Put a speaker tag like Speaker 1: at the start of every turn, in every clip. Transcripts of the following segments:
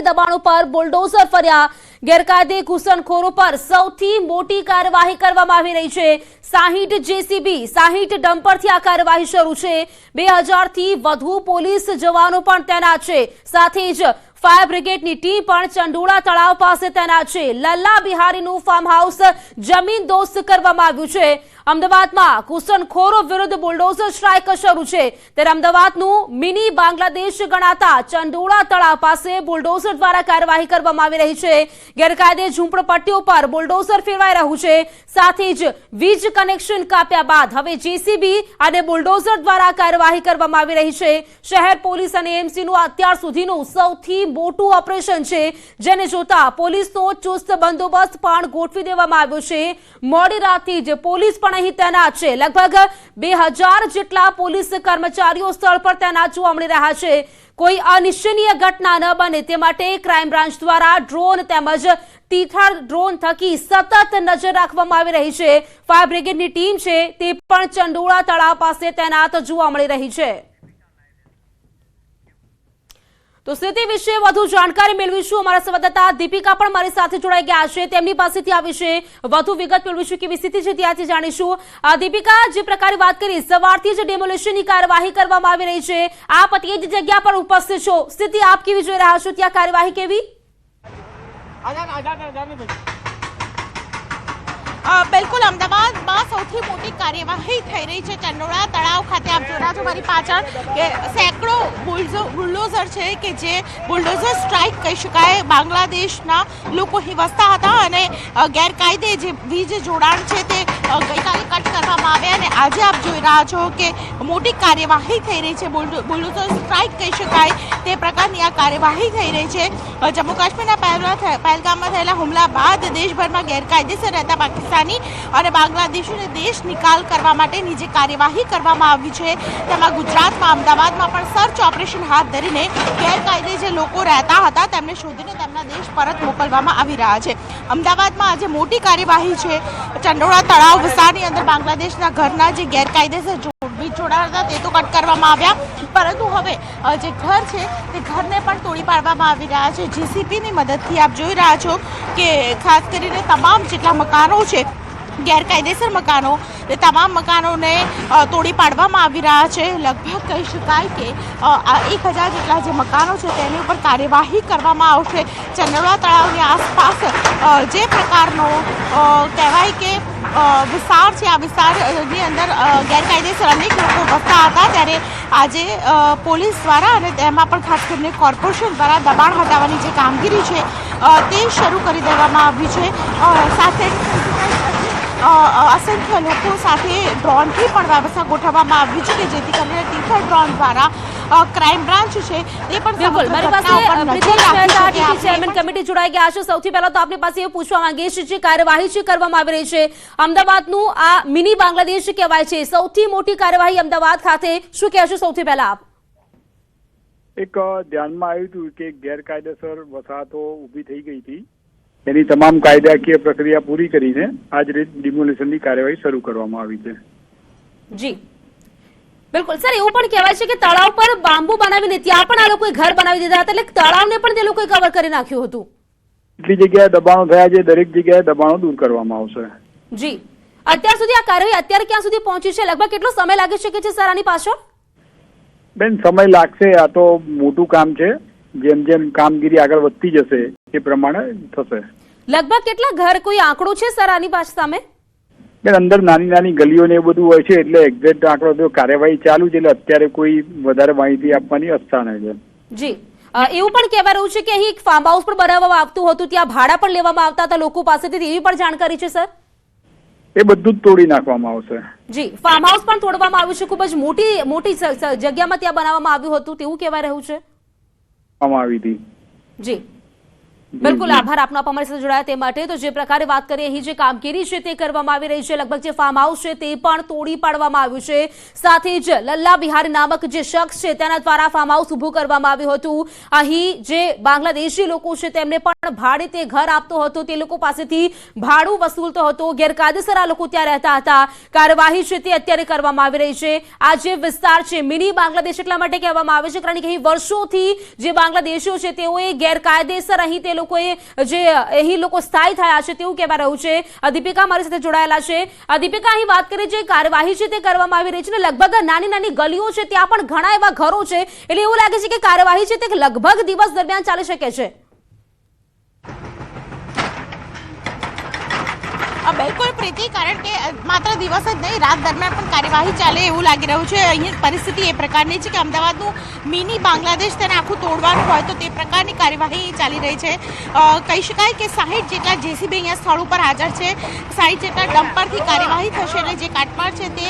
Speaker 1: દબાણો પર બુલડોઝર ફર્યા। ગેરકાયદે ઘૂસણખોરો પર સૌથી મોટી કાર્યવાહી કરવામાં આવી રહી છે। 60 જેસીબી 60 ડમ્પરથી આ કાર્યવાહી શરૂ છે। 2000 થી વધુ પોલીસ જવાનો પણ તૈનાત છે। સાથે જ ફાયર બ્રિગેડની ટીમ પણ ચંડોળા તળાવ પાસે તૈનાત છે। લલ્લા બિહારીનું ફાર્મ હાઉસ જમીન દોસ્ત કરવામાં આવ્યું છે। અમદાવાદમાં ઘૂસણખોરો વિરુદ્ધ બુલડોઝર સ્ટ્રાઇક શરૂ છે। ત્યારે અમદાવાદનું મિની બાંગ્લાદેશ ગણાતા ચંડોળા તળાવ પાસે બુલડોઝર દ્વારા કાર્યવાહી કરવામાં આવી રહી છે। ગેરકાયદે ઝૂંપડપટ્ટીઓ પર બુલડોઝર ફેરવાઈ રહ્યું છે। સાથે જ વીજ કનેક્શન કાપ્યા બાદ હવે જેસીબી અને બુલડોઝર દ્વારા કાર્યવાહી કરવામાં આવી રહી છે। શહેર પોલીસ અને એમસીનું અત્યાર સુધીનું સૌથી મોટું ઓપરેશન છે, જેને જોતા પોલીસનો ચુસ્ત બંદોબસ્ત પણ ગોઠવી દેવામાં આવ્યો છે। મોડી રાતથી જ પોલીસ પણ અહીં તૈનાત છે। લગભગ 2000 જેટલા પોલીસ કર્મચારીઓ સ્થળ પર તૈનાત જોવા મળી રહ્યા છે। કોઈ અનિચ્છનીય ઘટના ન બને તે માટે ક્રાઇમ બ્રાન્ચ દ્વારા ડ્રોન તેમજ તીથર ડ્રોન થકી સતત નજર રાખવામાં આવી રહી છે। ફાયર બ્રિગેડની ટીમ છે તે પણ ચંડોળા તળાવ પાસે તૈનાત જોવા મળી રહી છે। તો સ્થિતિ વિશે વધુ જાણકારી મેળવીશું। અમારા સંવાદદાતા દીપિકા પણ મારી સાથે જોડાઈ ગયા છે, તેમની પાસેથી આ વિશે વધુ વિગત મેળવીશું। કેવી સ્થિતિ છે ત્યાંથી જાણીશું। દીપિકા, જે પ્રકારે વાત કરી, સવારથી જ ડેમોલિશનની કાર્યવાહી કરવામાં આવી રહી છે, આપ તે જ જગ્યા પર ઉપસ્થિત છો, સ્થિતિ આપ કેવી જોઈ રહ્યા છો? ત્યાં કાર્યવાહી કેવી?
Speaker 2: બિલકુલ, અમદાવાદમાં સૌથી મોટી કાર્યવાહી થઈ રહી છે ચંડોળા તળાવ ખાતે। આપ જોઈ રહ્યા છો મારી પાછળ કે સેંકડો બુલડોઝર છે કે જે બુલડોઝર સ્ટ્રાઇક કહી શકાય। બાંગ્લાદેશના લોકો અહીં વસતા હતા અને ગેરકાયદે જે વીજ જોડાણ છે તે ગઈકાલે કટ કરવામાં આવ્યા અને આજે આપ જોઈ રહ્યા છો કે મોટી કાર્યવાહી થઈ રહી છે। બુલડોઝર સ્ટ્રાઇક કહી શકાય તે પ્રકારની આ કાર્યવાહી થઈ રહી છે। જમ્મુ કાશ્મીરના પહેલગામમાં થયેલા હુમલા બાદ દેશભરમાં ગેરકાયદેસર રહેતા પાકિસ્તાન અને બાંગ્લાદેશીને દેશ નિકાલ કરવા માટેની જે કાર્યવાહી કરવામાં આવી છે તેમાં ગુજરાતમાં અમદાવાદમાં પણ સર્ચ ઓપરેશન હાથ ધરીને ગેરકાયદે જે લોકો રહેતા હતા તેમને શોધીને તેમના દેશ પરત મોકલવામાં આવી રહ્યા છે। અમદાવાદમાં આજે મોટી કાર્યવાહી છે। ચંડોળા તળાવ વિસ્તારની અંદર બાંગ્લાદેશના ઘરના જે ગેરકાયદેસર વીજ જોડાણ હતા તે તો કટ કરવામાં આવ્યા, પરંતુ હવે જે ઘર છે તે ઘરને પણ તોડી પાડવામાં આવી રહ્યા છે। જેસીબીની મદદથી આપ જોઈ રહ્યા છો કે ખાસ કરીને તમામ જેટલા મકાનો છે ગેરકાયદેસર મકાનો, એ તમામ મકાનોને તોડી પાડવામાં આવી રહ્યા છે। લગભગ કહી શકાય કે 1000 જેટલા જે મકાનો છે તેની ઉપર કાર્યવાહી કરવામાં આવશે। ચંડોળા તળાવની આસપાસ જે પ્રકારનો કહેવાય કે વિસ્તાર છે, આ વિસ્તારની અંદર ગેરકાયદેસર અનેક લોકો વસતા હતા, ત્યારે આજે પોલીસ દ્વારા અને તેમાં પણ ખાસ કરીને કોર્પોરેશન દ્વારા દબાણ હટાવવાની જે કામગીરી છે તે શરૂ કરી દેવામાં આવી છે। સાથે અસંખ્ય લોકો સાથે ડ્રોનથી પણ વ્યવસ્થા ગોઠવવામાં આવી છે કે જેથી કરીને તીથર ડ્રોન દ્વારા ક્રાઇમ બ્રાન્ચ છે તે પણ
Speaker 1: મારી પાસે ચેરમેન કમિટી જોડાઈ ગયા છે। સૌથી પહેલા તો આપની પાસે એ પૂછવા માંગીએ છીએ, જે કાર્યવાહી છે કરવામાં આવી રહી છે, અમદાવાદનું આ મિની બાંગ્લાદેશ કહેવાય છે, સૌથી મોટી કાર્યવાહી અમદાવાદ ખાતે, શું કહેશો સૌથી પહેલા આપ?
Speaker 3: એક ધ્યાનમાં આવ્યું હતું કે ગેરકાયદેસર વસાહતો ઊભી થઈ ગઈ હતી, એની તમામ કાયદાકીય પ્રક્રિયા પૂરી કરીને આજ રીતે ડિમોલિશનની કાર્યવાહી શરૂ કરવામાં આવી છે।
Speaker 1: જી બિલકુલ સર, એવું પણ કહેવાય છે કે તળાવ પર બાંબુ બનાવીને ત્યાં પણ આ લોકોએ ઘર બનાવી દીધા હતા, એટલે તળાવને પણ તે લોકોએ કવર કરી નાખ્યું હતું।
Speaker 3: જેટલી જગ્યાએ દબાણો થયા છે દરેક જગ્યાએ દબાણો દૂર કરવામાં આવશે।
Speaker 1: જી, અત્યાર સુધી આ કાર્યવાહી અત્યારે ક્યાં સુધી પહોંચી છે? લગભગ કેટલો સમય લાગી શકે છે સર આની પાછળ?
Speaker 3: બેન, સમય લાગશે, આ તો મોટું કામ છે, જેમ જેમ કામગીરી આગળ વધતી જશે એ પ્રમાણે થશે।
Speaker 1: લગભગ કેટલા ઘર, કોઈ આંકડો છે સર આની પાછળ સામે?
Speaker 3: બેન, અંદર નાની નાની ગલીઓ ને એ બધું હોય છે, એટલે એક્ઝેક્ટ આંકડો તો કાર્યવાહી ચાલુ છે, એટલે અત્યારે કોઈ વધારે માહિતી આપવાની અસ્થાને છે।
Speaker 1: જી, એવું પણ કહેવાય રહ્યું છે કે અહીં એક ફાર્મ હાઉસ પણ બનાવવામાં આવતું હતું, ત્યાં ભાડા પણ લેવામાં આવતા હતા લોકો પાસેથી, એવી પણ જાણકારી છે સર?
Speaker 3: એ બધું જ તોડી નાખવામાં આવશે।
Speaker 1: જી, ફાર્મ હાઉસ પણ તોડવામાં આવ્યું છે, ખૂબ જ મોટી જગ્યામાં ત્યાં બનાવવામાં આવ્યું હતું તેવું કહેવાય રહ્યું છે।
Speaker 3: આવી હતી
Speaker 1: જી બિલકુલ આભાર આપનો આપ અમારી સાથે જોડાયા તે માટે. તો જે પ્રકારે વાત કરીએ અહીં જે કામગીરી છે તે કરવામાં આવી રહી છે, લગભગ જે ફાર્મ હાઉસ છે તે પણ તોડી પાડવામાં આવ્યું છે. સાથે જ લલ્લા બિહારી નામક જે શખ્સ છે તેના દ્વારા ફાર્મ હાઉસ ઊભું કરવામાં આવ્યું હતું. અહીં જે બાંગ્લાદેશી લોકો છે તેમને પણ ભાડે તે ઘર આપતો હતો, તે લોકો પાસેથી ભાડું વસૂલતો હતો. ગેરકાયદેસર આ લોકો ત્યાં રહેતા હતા. કાર્યવાહી છે તે અત્યારે કરવામાં આવી રહી છે. આ જે વિસ્તાર છે મિની બાંગ્લાદેશ એટલા માટે કહેવામાં આવે છે કારણ કે અહીં વર્ષોથી જે બાંગ્લાદેશીઓ છે તેઓએ ગેરકાયદેસર અહીં તે લોકોએ જે અહીં લોકો સ્થાયી થયા છે તેવું કહેવા રહ્યું છે. દીપિકા મારી સાથે જોડાયેલા છે. દીપિકા, અહીં વાત કરીએ જે કાર્યવાહી છે તે કરવામાં આવી રહી છે ને લગભગ નાની નાની ગલીઓ છે ત્યાં પણ ઘણા એવા ઘરો છે, એટલે એવું લાગે છે કે કાર્યવાહી છે તે લગભગ દિવસ દરમિયાન ચાલી શકે છે.
Speaker 2: બિલકુલ પ્રીતિ, કારણ કે માત્ર દિવસ જ નહીં રાત દરમિયાન પણ કાર્યવાહી ચાલે એવું લાગી રહ્યું છે. અહીં પરિસ્થિતિ એ પ્રકારની છે કે અમદાવાદનું મિની બાંગ્લાદેશ તેને આખું તોડવાનું હોય તો તે પ્રકારની કાર્યવાહી ચાલી રહી છે. કહી શકાય કે 60 જેટલા જેસીબી અહીંયા સ્થળ ઉપર હાજર છે. 60 જેટલા ડમ્પરથી કાર્યવાહી થશે અને જે કાટમાળ છે તે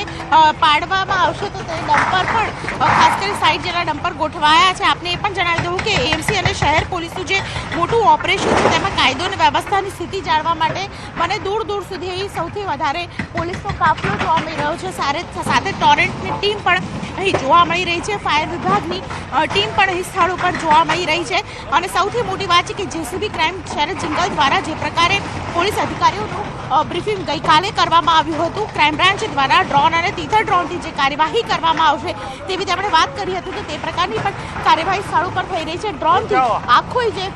Speaker 2: પાડવામાં આવશે. તો તે ડમ્પર પણ ખાસ કરી 60 જેટલા ડમ્પર ગોઠવાયા છે. આપને એ પણ જણાવી દઉં કે એએમસી અને શહેર પોલીસનું જે મોટું ઓપરેશન છે તેમાં કાયદો અને વ્યવસ્થાની સ્થિતિ જાણવા માટે મને દૂર દૂર સુધી સૌથી વધારે પોલીસનો કાફલો જોવા મળી રહ્યો છે. સાથે ટોરેન્ટની ટીમ પણ અહીં જોવા મળી રહી છે. ફાયર વિભાગની ટીમ પણ અહીં સ્થળ ઉપર જોવા મળી રહી છે. અને સૌથી મોટી વાત છે કે જેસીબી ક્રાઇમ શહેર જિંગલ દ્વારા જે પ્રકારે પોલીસ અધિકારીઓનું બ્રીફિંગ ગઈકાલે કરવામાં આવ્યું હતું, ક્રાઇમ બ્રાન્ચ દ્વારા ડ્રોન અને તીથર ડ્રોનથી જે કાર્યવાહી કરવામાં આવશે તેવી તેમણે વાત કરી હતી. તો તે પ્રકારની પણ કાર્યવાહી સ્થળ ઉપર થઈ રહી છે. ડ્રોનથી આખું જે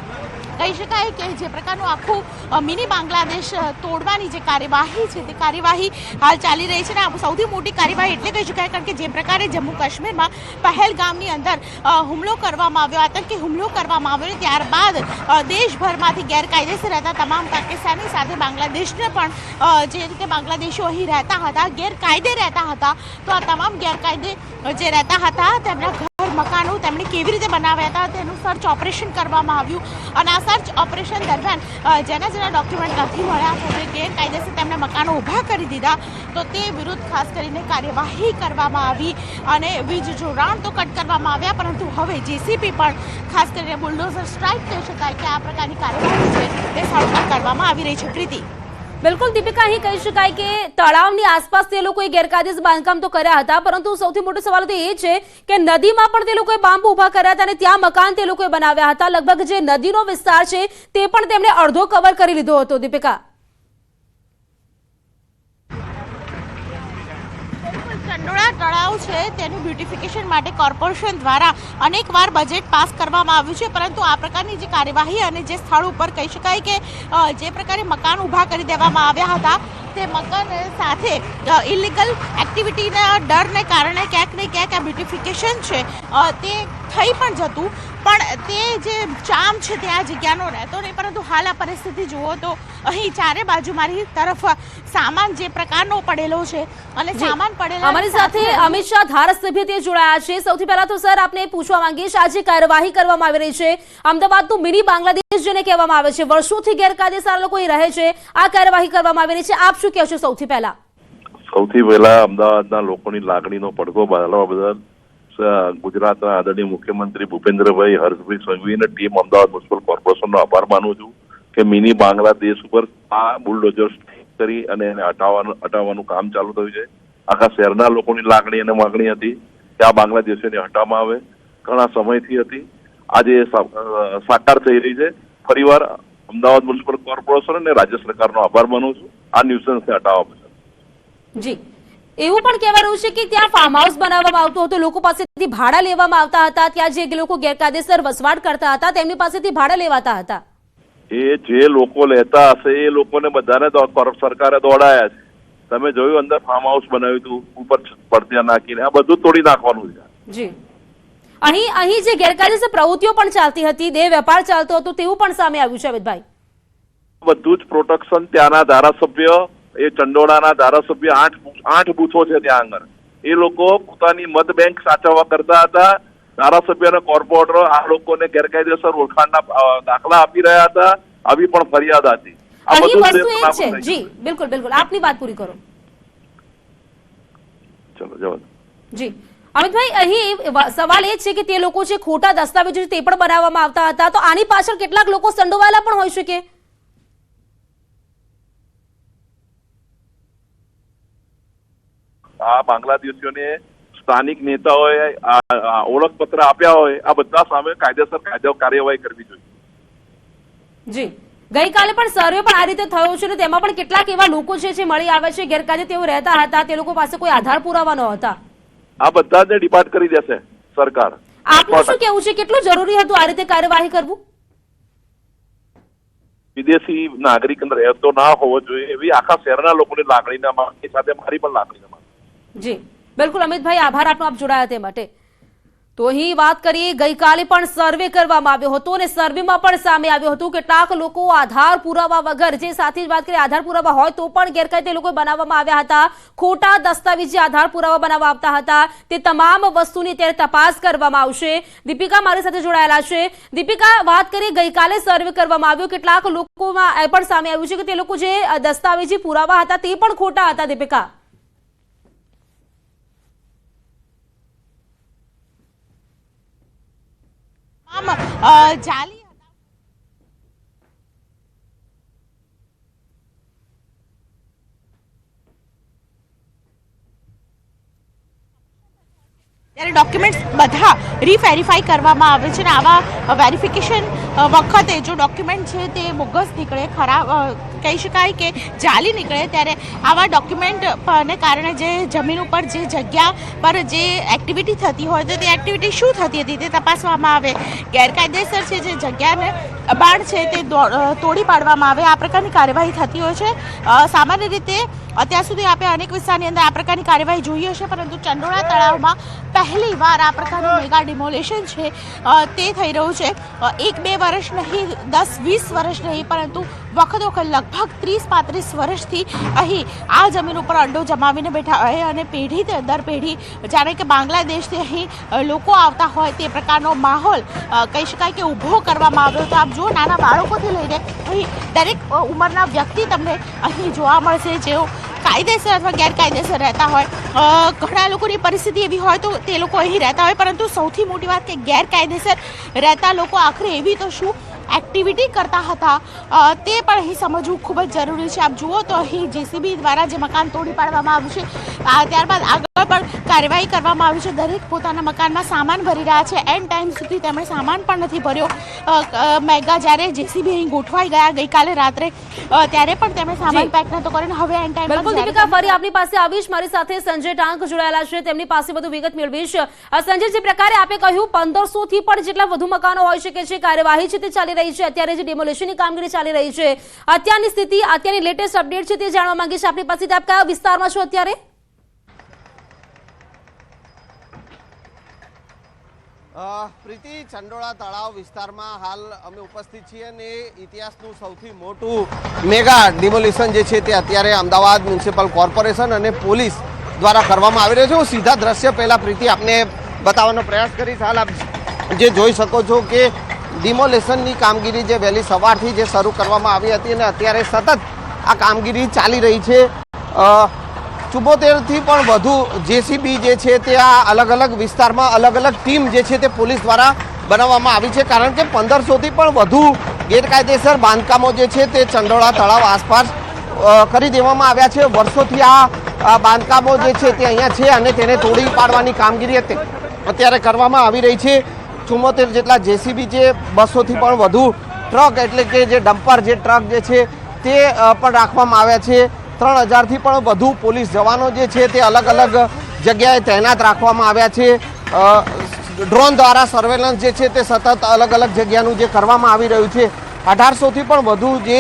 Speaker 2: કહી શકાય કે જે પ્રકારનું આખું મિની બાંગ્લાદેશ તોડવાની જે કાર્યવાહી છે તે કાર્યવાહી હાલ ચાલી રહી છે. અને સૌથી મોટી કાર્યવાહી એટલે કહી શકાય કારણ કે જે પ્રકારે જમ્મુ કાશ્મીરમાં પહેલગામની અંદર હુમલો કરવામાં આવ્યો, આતંકી હુમલો કરવામાં આવ્યો, ત્યારબાદ દેશભરમાંથી ગેરકાયદેસર રહેતા તમામ પાકિસ્તાની સાથે બાંગ્લાદેશને પણ જે રીતે બાંગ્લાદેશીઓ અહીં રહેતા હતા, ગેરકાયદે રહેતા હતા, તો આ તમામ ગેરકાયદે જે રહેતા હતા તેમના મકાનો તેમણે કેવી રીતે બનાવ્યા હતા તેનું સર્ચ ઓપરેશન કરવામાં આવ્યું. અને આ સર્ચ ઓપરેશન દરમિયાન જેના ડોક્યુમેન્ટ નથી મળ્યા છે, જે ગેરકાયદેસર તેમણે મકાનો ઊભા કરી દીધા, તો તે વિરુદ્ધ ખાસ કરીને કાર્યવાહી કરવામાં આવી અને વીજ જોડાણ તો કટ કરવામાં આવ્યા, પરંતુ હવે જેસીબી પણ ખાસ કરીને બુલડોઝર સ્ટ્રાઇક કહી શકાય કે આ પ્રકારની કાર્યવાહી છે તે સ્થળ પર કરવામાં આવી રહી છે. પ્રીતિ,
Speaker 1: બિલકુલ દીપિકા, અહીં કહી શકાય કે તળાવની આસપાસ તે લોકોએ ગેરકાયદેસર બાંધકામ તો કર્યા હતા, પરંતુ સૌથી મોટો સવાલ તો એ છે કે નદીમાં પણ તે લોકોએ બાંબુ ઊભા કર્યા હતા અને ત્યાં મકાન તે લોકોએ બનાવ્યા હતા. લગભગ જે નદીનો વિસ્તાર છે તે પણ તેમણે અડધો કવર કરી લીધો હતો. દીપિકા,
Speaker 2: ચંડોળા તળાવ છે તેનું બ્યુટિફિકેશન માટે કોર્પોરેશન દ્વારા અનેકવાર બજેટ પાસ કરવામાં આવ્યું છે, પરંતુ આ પ્રકારની જે કાર્યવાહી અને જે સ્થળ ઉપર કહી શકાય કે જે પ્રકારે મકાન ઊભા કરી દેવામાં આવ્યા હતા તે મકાન સાથે ઇલીગલ એક્ટિવિટીના ડરને કારણે ક્યાંક ને ક્યાંક આ બ્યુટિફિકેશન છે તે થઈ પણ જતું, પણ તે જે ચામ છે તે આ જગ્યાનો રહેતો નહીં. પરંતુ હાલ આ પરિસ્થિતિ જુઓ તો અહીં ચારે બાજુ મારી તરફ સામાન જે પ્રકારનો પડેલો છે અને સામાન પડેલો.
Speaker 1: અમારી સાથે અમિત શાહ ધારાસભ્ય તે જોડાયા છે. સૌથી પહેલા તો સર આપને પૂછવા માંગીશ, આજે કાર્યવાહી કરવામાં આવી રહી છે, અમદાવાદનું મિની બાંગ્લાદેશ જેને કહેવામાં આવે છે, વર્ષોથી ગેરકાયદેસર લોકો અહીં રહે છે, આ કાર્યવાહી કરવામાં આવી રહી છે, આપ શું કહેશો? સૌથી પહેલા
Speaker 4: અમદાવાદના લોકોની લાગણીનો પડઘો બાળવા બદલ ગુજરાતના આદરણીય મુખ્યમંત્રી ભૂપેન્દ્રભાઈ હર્ષભાઈ સંઘવી અને ટીમ અમદાવાદ મ્યુનિસિપલ કોર્પોરેશનનો આભાર માનું છું કે મિની બાંગ્લાદેશ ઉપર આ બુલડોઝર કરી અને એને હટાવવાનું કામ ચાલુ થયું છે. આખા શહેરના લોકોની લાગણી અને માગણી હતી કે આ બાંગ્લાદેશીને હટાવવામાં આવે, ઘણા સમયથી હતી, આજે સાકાર થઈ રહી છે. ફરીવાર અમદાવાદ મ્યુનિસિપલ કોર્પોરેશન અને રાજ્ય સરકારનો આભાર માનું છું આ ન્યુસન્સને હટાવવા બદલ.
Speaker 1: જી, એવું પણ કહેવા રહ્યું છે કે ત્યાં ફાર્મ હાઉસ બનાવવામાં આવતો હતો, લોકો પાસેથી ભાડા લેવામાં આવતા હતા, ત્યાં જે લોકો ગેરકાયદેસર વસવાટ કરતા હતા તેમની પાસેથી ભાડા લેવાતા હતા.
Speaker 4: એ જે લોકો લેતા હશે એ લોકોને બધાને સરકારે દોડાયા છે. તમે જોયું અંદર ફાર્મ હાઉસ બનાવ્યું હતું, ઉપર પડતિયા નાખીને આ બધું તોડી નાખવાનું છે.
Speaker 1: જી, અહીં જે ગેરકાયદેસર પ્રવૃત્તિઓ પણ ચાલતી હતી, દેહ વેપાર ચાલતો હતો તેવું પણ સામે આવ્યું છે. અમિતભાઈ,
Speaker 4: બધું જ પ્રોટેક્શન ત્યાંના ધારાસભ્ય, એ ચંડોળાના ધારાસભ્ય 8 બૂથો છે ત્યાં આગળ, એ લોકો પોતાની મત બેંક સાચવવા કરતા હતા. ધારાસભ્ય અને કોર્પોરેટર આ લોકોને ગેરકાયદેસર ઓળખાણના દાખલા આપી રહ્યા હતા, આવી પણ ફરિયાદ હતી.
Speaker 1: અહીં વસ્તુ એ છે. જી બિલકુલ, આપની વાત પૂરી કરો.
Speaker 4: ચલો જવા.
Speaker 1: જી, અમિતભાઈ, અહીં સવાલ એ છે કે તે લોકો જે ખોટા દસ્તાવેજો છે તે પણ બનાવવામાં આવતા હતા, તો આની પાછળ કેટલાક લોકો સંડોવાયેલા પણ હોઈ શકે?
Speaker 4: આ બાંગ્લાદેશીઓને સ્થાનિક નેતાઓએ ઓળખપત્ર આપ્યા હોય, આ બધા સામે કાયદેસર કાર્યવાહી કરવી જોઈએ.
Speaker 1: જી, ગઈકાલે પણ સર્વે પણ આ રીતે થયો છે ને તેમાં પણ કેટલાક એવા લોકો છે મળી આવે છે ગેરકાયદે તેઓ રહેતા હતા, તે લોકો પાસે કોઈ આધાર પુરાવા ન હતા.
Speaker 4: આ બધાને ડિપાર્ટ કરી દેશે સરકાર.
Speaker 1: આપનું શું કેવું છે, કેટલું જરૂરી હતું આ રીતે કાર્યવાહી કરવું?
Speaker 4: વિદેશી નાગરિક રહેતો ના હોવો જોઈએ એવી આખા શહેરના લોકોની લાગણીના માગણી સાથે મારી પણ લાગણીના માગણી.
Speaker 1: જી બિલકુલ અમિતભાઈ, આભાર આપનો, આપ જોડાયા તે માટે. તો અહીં વાત કરીએ, ગઈકાલે પણ સર્વે કરવામાં આવ્યો હતો અને સર્વેમાં પણ સામે આવ્યું હતું કેટલાક લોકો આધાર પુરાવા વગર, જે સાથે વાત કરીએ આધાર પુરાવા હોય તો પણ ગેરકાયદે લોકો બનાવવામાં આવ્યા હતા, ખોટા દસ્તાવેજી આધાર પુરાવા બનાવવા આવતા હતા. તે તમામ વસ્તુની ત્યારે તપાસ કરવામાં આવશે. દીપિકા મારી સાથે જોડાયેલા છે. દીપિકા, વાત કરીએ ગઈકાલે સર્વે કરવામાં આવ્યો, કેટલાક લોકોમાં એ પણ સામે આવ્યું છે કે તે લોકો જે દસ્તાવેજી પુરાવા હતા તે પણ ખોટા હતા. દીપિકા,
Speaker 2: જાલી ત્યારે ડોક્યુમેન્ટ્સ બધા રીવેરીફાઈ કરવામાં આવે છે અને આવા વેરિફિકેશન વખતે જો ડોક્યુમેન્ટ છે તે બોગસ નીકળે, ખરાબ કહી શકાય કે જાલી નીકળે, ત્યારે આવા ડોક્યુમેન્ટને કારણે જે જમીન ઉપર જે જગ્યા પર જે એક્ટિવિટી થતી હોય તો તે એક્ટિવિટી શું થતી હતી તે તપાસવામાં આવે. ગેરકાયદેસર છે જે જગ્યાને અબાણ છે તે તોડી પાડવામાં આવે. આ પ્રકારની કાર્યવાહી થતી હોય છે. સામાન્ય રીતે અત્યાર સુધી આપણે અનેક વિસ્તારની અંદર આ પ્રકારની કાર્યવાહી જોઈ હશે, પરંતુ ચંડોળા તળાવમાં પહેલી વાર આ પ્રકારનું મેગા ડિમોલેશન છે તે થઈ રહ્યું છે. 1-2 વર્ષ નહીં, 10-20 વર્ષ નહીં, પરંતુ વખત લગભગ 30-35 વર્ષથી અહીં આ જમીન ઉપર અંડો જમાવીને બેઠા હોય અને પેઢી દર પેઢી જાણે કે બાંગ્લાદેશથી અહીં લોકો આવતા હોય તે પ્રકારનો માહોલ કહી શકાય કે ઊભો કરવામાં આવ્યો. તો આપ જુઓ, નાના બાળકોથી લઈને અહીં દરેક ઉંમરના વ્યક્તિ તમને અહીં જોવા મળશે, જેઓ કાયદેસર અથવા ગેરકાયદેસર રહેતા હોય. ઘણા લોકોની પરિસ્થિતિ એવી હોય તો તે લોકો અહીં રહેતા હોય, પરંતુ સૌથી મોટી વાત કે ગેરકાયદેસર રહેતા લોકો આખરે એવી તો શું એક્ટિવિટી કરતા હતા તે પણ અહીં સમજવું ખૂબ જ જરૂરી છે. આપ જુઓ તો અહીં જેસીબી દ્વારા જે મકાન તોડી પાડવામાં આવ્યું છે, ત્યારબાદ આગળ પણ કાર્યવાહી કરવામાં આવી છે. દરેક પોતાના મકાનમાં સામાન ભરી રહ્યા છે. એન્ડ ટાઈમ સુધી તેમણે સામાન પણ નથી ભર્યો. મેગા જ્યારે જેસીબી અહીં ગોઠવાઈ ગયા ગઈકાલે રાત્રે, ત્યારે પણ તેમણે સામાન પેક નતો કર્યો. હવે એન્ડ ટાઈમ
Speaker 1: બિલકુલ દીપિકા, ફરી આપની પાસે આવીશ. મારી સાથે સંજય ટાંક જોડાયેલા છે, તેમની પાસે વધુ વિગત મેળવીશ. સંજય, જે પ્રકારે આપે કહ્યું 1500 થી પણ જેટલા વધુ મકાનો હોઈ શકે છે, કાર્યવાહી છે તે ચાલી રહી છે, અત્યારે જે ડિમોલેશનની કામગીરી ચાલી રહી છે, અત્યારની સ્થિતિ, અત્યારની લેટેસ્ટ અપડેટ છે તે જાણવા માંગીશ આપની પાસેથી. આપ કયા વિસ્તારમાં છો અત્યારે?
Speaker 5: પ્રીતિ, ચંડોળા તળાવ વિસ્તારમાં હાલ અમે ઉપસ્થિત છીએ અને ઇતિહાસનું સૌથી મોટું મેગા ડિમોલિશન જે છે તે અત્યારે અમદાવાદ મ્યુનિસિપલ કોર્પોરેશન અને પોલીસ દ્વારા કરવામાં આવી રહ્યો છે. હું સીધા દ્રશ્ય પહેલા પ્રીતિ આપને બતાવવાનો પ્રયાસ કરીશ. હાલ આપ જે જોઈ શકો છો કે ડિમોલેશનની કામગીરી જે વહેલી સવારથી જે શરૂ કરવામાં આવી હતી અને અત્યારે સતત આ કામગીરી ચાલી રહી છે. 74થી પણ વધુ જેસીબી જે છે તે આ અલગ અલગ વિસ્તારમાં અલગ અલગ ટીમ જે છે તે પોલીસ દ્વારા બનાવવામાં આવી છે, કારણ કે 1500થી પણ વધુ ગેરકાયદેસર બાંધકામો જે છે તે ચંડોળા તળાવ આસપાસ કરી દેવામાં આવ્યા છે. વર્ષોથી આ બાંધકામો જે છે તે અહીંયા છે અને તેને તોડી પાડવાની કામગીરી અત્યારે કરવામાં આવી રહી છે. 74 જેટલા જેસીબી છે, 200થી પણ વધુ ટ્રક એટલે કે જે ડમ્પર જે ટ્રક જે છે તે પણ રાખવામાં આવ્યા છે. 3000થી પણ વધુ પોલીસ જવાનો જે છે તે અલગ અલગ જગ્યાએ તૈનાત રાખવામાં આવ્યા છે. ડ્રોન દ્વારા સર્વેલન્સ જે છે તે સતત અલગ અલગ જગ્યાનું જે કરવામાં આવી રહ્યું છે. 1800થી પણ વધુ જે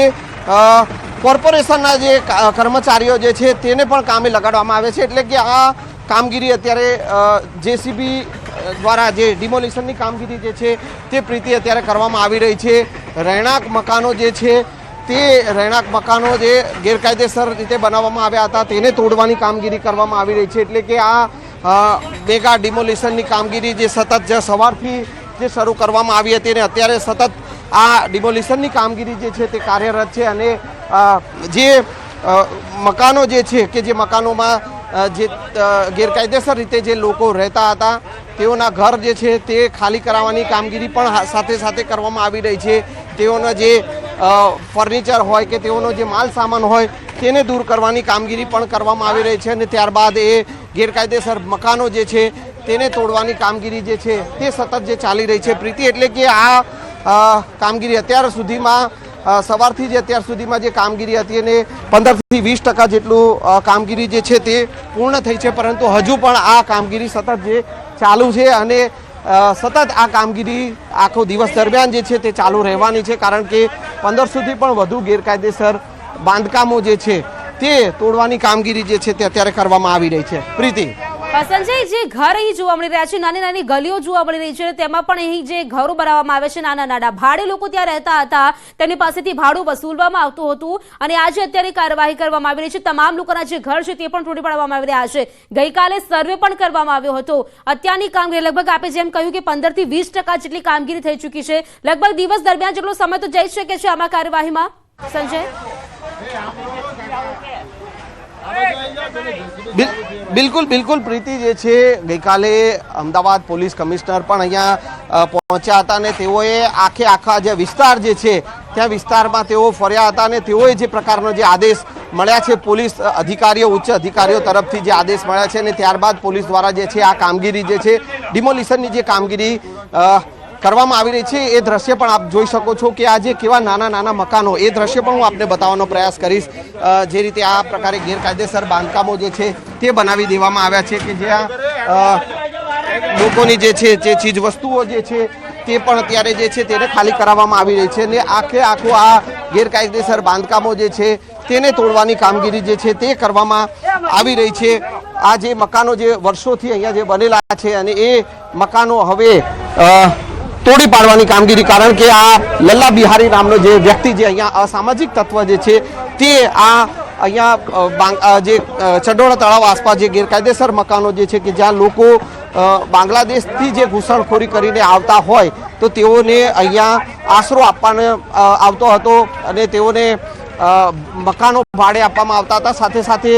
Speaker 5: કોર્પોરેશનના જે કર્મચારીઓ જે છે તેને પણ કામે લગાડવામાં આવે છે. એટલે કે આ કામગીરી અત્યારે જેસીબી દ્વારા જે ડિમોલિશનની કામગીરી જે છે તે પ્રીતિ અત્યારે કરવામાં આવી રહી છે. રહેણાંક મકાનો જે છે તે રહેણાંક મકાનો જે ગેરકાયદેસર રીતે બનાવવામાં આવ્યા હતા તેને તોડવાની કામગીરી કરવામાં આવી રહી છે. એટલે કે આ મેગા ડિમોલિશનની કામગીરી જે સતત સવારથી જે શરૂ કરવામાં આવી હતી અને અત્યારે સતત આ ડિમોલિશનની કામગીરી જે છે તે કાર્યરત છે. અને જે મકાનો જે છે કે જે મકાનોમાં જે ગેરકાયદેસર રીતે જે લોકો રહેતા હતા તેઓના ઘર જે છે તે ખાલી કરાવવાની કામગીરી પણ સાથે સાથે કરવામાં આવી રહી છે. તેઓના જે ફર્નિચર હોય કે તેઓનો જે માલ સામાન હોય તેને દૂર કરવાની કામગીરી પણ કરવામાં આવી રહી છે અને ત્યારબાદ એ ગેરકાયદેસર મકાનો જે છે તેને તોડવાની કામગીરી જે છે તે સતત જે ચાલી રહી છે. પ્રીતિ, એટલે કે આ કામગીરી અત્યાર સુધીમાં સવારથી જ અત્યાર સુધીમાં જે કામગીરી હતી એને 15થી 20% જેટલું કામગીરી જે છે તે પૂર્ણ થઈ છે, પરંતુ હજુ પણ આ કામગીરી સતત જે ચાલુ છે અને સતત આ કામગીરી આખો દિવસ દરમિયાન જે છે તે ચાલુ રહેવાની છે, કારણ કે 1500થી પણ વધુ ગેરકાયદેસર બાંધકામો જે છે તે તોડવાની કામગીરી જે છે તે અત્યારે કરવામાં આવી રહી છે. પ્રીતિ,
Speaker 1: સંજય, જે ઘર અહીં જોવા મળી રહ્યા છે, નાની નાની ગલીઓ જોવા મળી રહી છે, તેમાં પણ અહીં જે ઘરો બનાવવામાં આવે છે નાના નાના, ભાડે લોકો ત્યાં રહેતા હતા, તેની પાસેથી ભાડું વસૂલવામાં આવતું હતું અને આજે અત્યારે કાર્યવાહી કરવામાં આવી રહી છે. તમામ લોકોના જે ઘર છે તે પણ તોડી પાડવામાં આવી રહ્યા છે. ગઈકાલે સર્વે પણ કરવામાં આવ્યો હતો. અત્યારની કામગીરી લગભગ આપે જેમ કહ્યું કે 15થી 20% જેટલી કામગીરી થઈ ચૂકી છે. લગભગ દિવસ દરમિયાન જેટલો સમય તો જઈ શકે છે આમાં કાર્યવાહીમાં. સંજય,
Speaker 5: બિલકુલ બિલકુલ પ્રીતિ, જે છે ગઈકાલે અમદાવાદ પોલીસ કમિશનર પણ અહીંયા પહોંચ્યા હતા અને તેઓએ આખા જે વિસ્તાર જે છે ત્યાં વિસ્તારમાં તેઓ ફર્યા હતા અને તેઓએ જે પ્રકારનો જે આદેશ મળ્યા છે પોલીસ અધિકારીઓ, ઉચ્ચ અધિકારીઓ તરફથી જે આદેશ મળ્યા છે અને ત્યારબાદ પોલીસ દ્વારા જે છે આ કામગીરી જે છે ડિમોલિશનની જે કામગીરી કરવામાં આવી રહી છે એ દ્રશ્ય પણ આપ જોઈ શકો છો કે આ જે કેવા નાના નાના મકાનો, એ દ્રશ્ય પણ હું આપને બતાવવાનો પ્રયાસ કરીશ. જે રીતે આ પ્રકારે ગેરકાયદેસર બાંધકામો જે છે તે બનાવી દેવામાં આવ્યા છે કે જ્યાં લોકોની જે છે જે ચીજ વસ્તુઓ જે છે તે પણ અત્યારે જે છે તેને ખાલી કરાવવામાં આવી રહી છે અને આખું આ ગેરકાયદેસર બાંધકામો જે છે તેને તોડવાની કામગીરી જે છે તે કરવામાં આવી રહી છે. આ જે મકાનો જે વર્ષોથી અહીંયા જે બનેલા છે અને એ મકાનો હવે તોડી પાડવાની કામગીરી, કારણ કે આ લલ્લા બિહારી નામનો જે વ્યક્તિ જે અહીંયા અસામાજિક તત્વ જે છે તે આ અહીંયા જે ચંડોળા તળાવ આસપાસ જે ગેરકાયદેસર મકાનો જે છે કે જ્યાં લોકો બાંગ્લાદેશથી જે ઘૂસણખોરી કરીને આવતા હોય તો તેઓને અહીંયા આશરો આપવાનો આવતો હતો અને તેઓને મકાનો ભાડે આપવામાં આવતા હતા. સાથે સાથે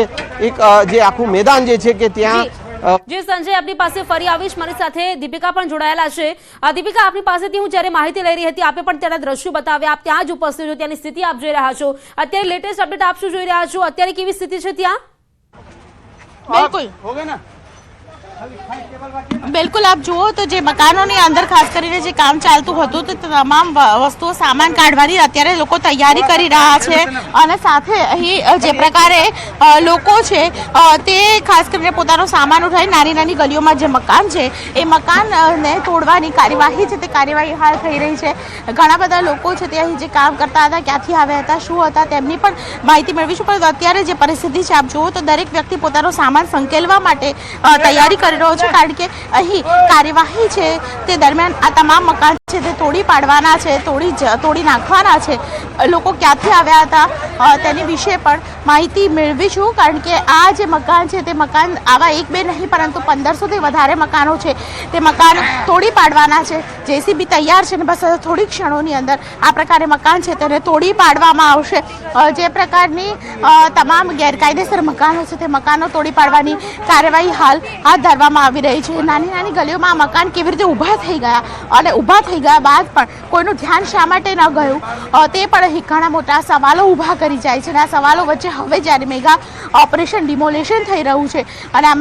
Speaker 5: એક જે આખું મેદાન જે છે કે ત્યાં
Speaker 1: જે સંજય આપની પાસે ફરી આવીશ. મારી સાથે દીપિકા પણ જોડાયેલા છે. દીપિકા, આપની પાસેથી હું જ્યારે માહિતી લઈ રહી હતી, આપે પણ તેના દ્રશ્યો બતાવ્યા, આપ ત્યાં જ ઉપસ્થિત છો, ત્યાંની સ્થિતિ આપ જોઈ રહ્યા છો. અત્યારે લેટેસ્ટ અપડેટ આપ શું જોઈ રહ્યા છો? અત્યારે કેવી સ્થિતિ છે ત્યાં?
Speaker 2: બિલકુલ આપ જુઓ તો જે મકાનોની અંદર ખાસ કરીને જે કામ ચાલતું હતું તો તમામ વસ્તુઓ સામાન કાઢવાની અત્યારે લોકો તૈયારી કરી રહ્યા છે અને સાથે અહીં જે પ્રકારે લોકો છે તે ખાસ કરીને પોતાનો સામાન ઉઠાવી નાની નાની ગલીઓમાં જે મકાન છે એ મકાનને તોડવાની કાર્યવાહી છે તે કાર્યવાહી હાલ થઈ રહી છે. ઘણા બધા લોકો છે તે અહીં જે કામ કરતા હતા, ક્યાંથી આવ્યા હતા, શું હતા, તેમની પણ માહિતી મેળવીશું. પરંતુ અત્યારે જે પરિસ્થિતિ છે આપ જુઓ તો દરેક વ્યક્તિ પોતાનો સામાન સંકેલવા માટે તૈયારી કરી રહ્યો છે, કારણ કે અહીં કાર્યવાહી છે તે દરમિયાન આ તમામ મકાન છે તે તોડી પાડવાના છે, તોડી નાખવાના છે. લોકો ક્યાંથી આવ્યા હતા તેની વિશે પણ માહિતી મેળવીશું, કારણ કે આ જે મકાન છે તે મકાન આવા એક બે નહીં પરંતુ 1500થી વધારે મકાનો છે તે મકાન તોડી પાડવાના છે. જેસીબી તૈયાર છે ને બસ થોડી ક્ષણોની અંદર આ પ્રકારે મકાન છે તેને તોડી પાડવામાં આવશે. જે પ્રકારની તમામ ગેરકાયદેસર મકાનો છે તે મકાનો તોડી પાડવાની કાર્યવાહી હાલ હાથ ધરવામાં આવી રહી છે. નાની નાની ગલીઓમાં આ મકાન કેવી રીતે ઊભા થઈ ગયા અને ઊભા થઈ ગયા બાદ પણ કોઈનું ધ્યાન શા માટે ન ગયું તે પણ અહીં ઘણા મોટા સવાલો ઊભા કરી જાય છે. અને આ સવાલો વચ્ચે હવે જ્યારે મેગા ઓપરેશન ડિમોલિશન થઈ રહ્યું છે અને આ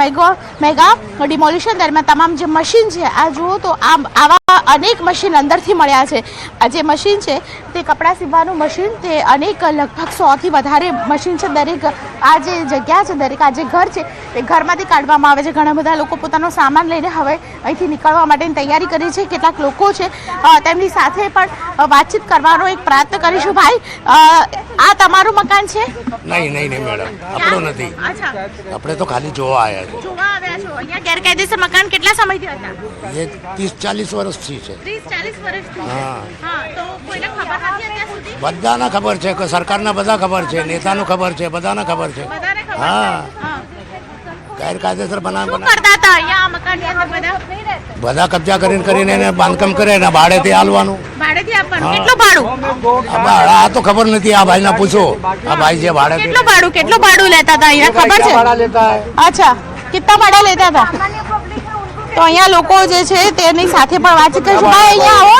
Speaker 2: મેગા ડિમોલિશન દરમિયાન તમામ જે મશીન છે આ જુઓ તો આવા અનેક મશીન અંદરથી મળ્યા છે. આ જે મશીન છે તે કપડાં સીવવાનું મશીન, તે અનેક લગભગ 100થી વધારે મશીન છે. દરેક આ જે જગ્યા છે, દરેક આ જે ઘર છે તે ઘરમાંથી કાઢવામાં આવે છે. ઘણા બધા લોકો પોતાનો સામાન લઈને હવે અહીંથી નીકળવા માટેની તૈયારી કરી છે. કેટલાક લોકો છે તેમની સાથે પણ વાતચીત કરવાનો એક પ્રયત્ન કરીશું. ભાઈ, આ તમારું મકાન છે?
Speaker 6: નહીં મેડમ, આપણું નથી. આપણે તો ખાલી જોવા આવ્યા છે.
Speaker 2: જોવા આવ્યા છો? અહીંયા ગેરકાયદેસર મકાન કેટલા સમયથી હતા?
Speaker 6: એ 30-40 વર્ષથી છે.
Speaker 2: 30-40 વર્ષથી. હા, તો કોઈને ખબર નથી અત્યાર સુધી?
Speaker 6: બધાને ખબર છે કે સરકારના બધા ખબર છે, નેતાનું ખબર છે, બધાને ખબર છે.
Speaker 2: બધાને ખબર છે.
Speaker 6: હા, ગેરકાયદેસર
Speaker 2: શું કરતા હતા અહીંયા આ મકાન? આની અંદર બધા
Speaker 6: બધા કબજા કરીને એને બાંધકામ કરે ને ભાડેથી હાલવાનું.
Speaker 2: ભાડેથી આપવાનું. કેટલું ભાડું?
Speaker 6: આ તો ખબર નથી, આ ભાઈને પૂછો. આ ભાઈ જે ભાડે
Speaker 2: કેટલું ભાડું લેતા હતા અહીંયા ખબર છે? અચ્છા, કેટલા ભાડા લેતા હતા? તો અહીંયા લોકો જે છે તેની સાથે પણ વાતચીત કરીશું. ભાઈ અહીંયા આવો,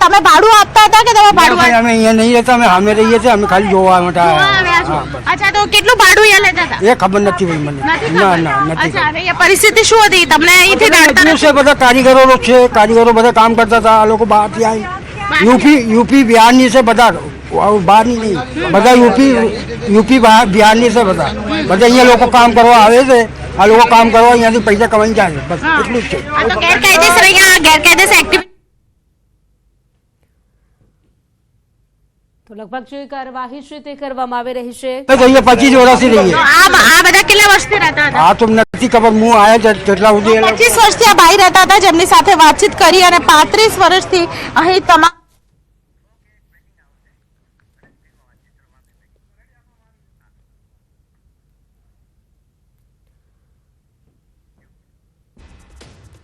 Speaker 2: તમે ભાડું આપતા હતા કે તમે ભાડું
Speaker 7: અમે અહીંયા નહીં રહેતા, અમે સામે રહીએ છીએ, અમે ખાલી જોવા માટે
Speaker 2: આવ્યા છો? અચ્છા, તો કેટલું ભાડું અહીંયા લેતા હતા?
Speaker 7: એ ખબર નથી ભાઈ મને. નથી.
Speaker 2: અચ્છા, અને અહીંયા પરિસ્થિતિ શું હતી? તમને અહીંથી
Speaker 7: એટલું છે, બધા કારીગરો છે, કારીગરો બધા કામ કરતા હતા. આ લોકો બહારથી આવી યુપી બિહારની છે, બધા બહારની નહીં, બધા યુપી બિહારની છે. બધા અહીંયા લોકો કામ કરવા આવે છે. આ લોકો કામ કરવા અહીંયાથી પૈસા કમાઈને જાય છે, બસ એટલું જ છે.
Speaker 2: આ તો ગેરકાયદેસર અહીંયા ગેરકાયદેસર એક્ટિવિટી.
Speaker 1: તો લગભગ જે કાર્યવાહી છે તે કરવામાં આવી રહી છે.
Speaker 7: તો અહીંયા 25 વર્ષથી રહીએ.
Speaker 2: આ બધા કેટલા વર્ષથી રહેતા હતા?
Speaker 7: આ તો નથી ખબર, હું આયા જેટલા સુધી
Speaker 2: 25 વર્ષથી આ ભાઈ રહેતા હતા, જેમની સાથે વાતચીત કરી અને 35 વર્ષથી અહીં તમામ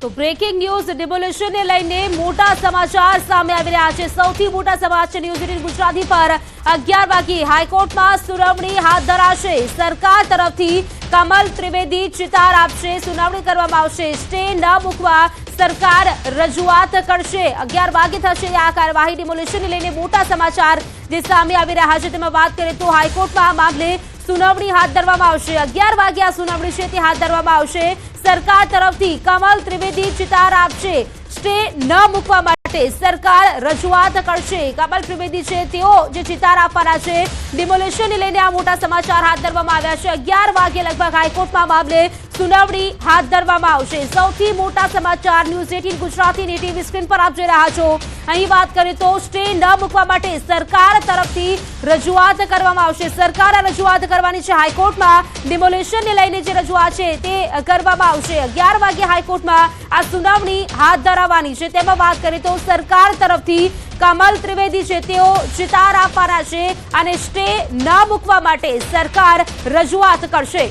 Speaker 1: તો બ્રેકિંગ ન્યૂઝ ડિમોલિશનને લઈને મોટા સમાચાર સામે આવી રહ્યા છે. સૌથી મોટા સમાચાર ન્યૂઝ 18 ગુજરાતી પર 11 વાગ્યે હાઈકોર્ટમાં સુનાવણી હાથ ધરાશે. સરકાર તરફથી કમલ ત્રિવેદી ચિતાર આપશે, સુનાવણી કરવામાં આવશે. સ્ટે ન મૂકવા સરકાર રજૂઆત કરશે. 11 વાગે થશે આ કાર્યવાહી. ડિમોલિશનને લઈને મોટા સમાચાર જે સામે આવી રહ્યા છે તેમાં વાત કરીએ તો હાઈકોર્ટમાં આ મામલે સુનાવણી હાથ ધરવામાં આવશે. 11 વાગે આ સુનાવણી છે તે હાથ ધરવામાં આવશે. સરકાર તરફથી કમલ ત્રિવેદી ચિતાર આપશે. સ્ટે ન મૂકવા માટે સરકાર રજૂઆત કરશે. કમલ ત્રિવેદી છે તેઓ જે ચિતાર આપવાના છે. ડિમોલિશનને લઈને આ મોટા સમાચાર હાથ ધરવામાં આવ્યા છે. 11 વાગે લગભગ હાઈકોર્ટમાં મામલે સુનાવણી હાથ ધરવામાં આવશે. સૌથી મોટા સમાચાર ન્યૂઝ 18 ગુજરાતીની ટીવી સ્ક્રીન પર આપ જોઈ રહ્યા છો. અહીં વાત કરીએ તો સ્ટે ન મૂકવા માટે સરકાર તરફથી રજૂઆત કરવામાં આવશે. સરકાર રજૂઆત કરવાની છે હાઈકોર્ટમાં. ડિમોલિશનને લઈને જે રજૂઆત છે તે કરવામાં આવશે. 11 વાગે હાઈકોર્ટમાં આ સુનાવણી હાથ ધરાવવાની છે. તેમાં વાત કરીએ તો સરકાર તરફથી કમલ ત્રિવેદી છે તેઓ ચિતાર આપવાના છે અને સ્ટે ન મૂકવા માટે સરકાર રજૂઆત કરશે.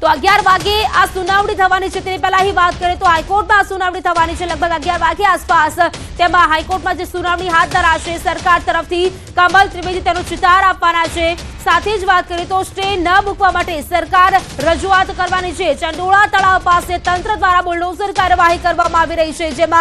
Speaker 1: તો 11 વાગે આ સુનાવણી થવાની છે. તેની પહેલા વાત કરીએ તો હાઈકોર્ટમાં આ સુનાવણી થવાની છે લગભગ 11 વાગે આસપાસ. તેમાં હાઈકોર્ટમાં જે સુનાવણી હાથ ધરાશે સરકાર તરફથી કમલ ત્રિવેદી તેનો ચિતાર આપવાના છે. સાથે જ વાત કરીએ તો સ્ટે ન મૂકવા માટે સરકાર રજૂઆત કરવાની છે. ચંડોળા તળાવ પાસે તંત્ર દ્વારા બુલડોઝર કાર્યવાહી કરવામાં આવી રહી છે, જેમાં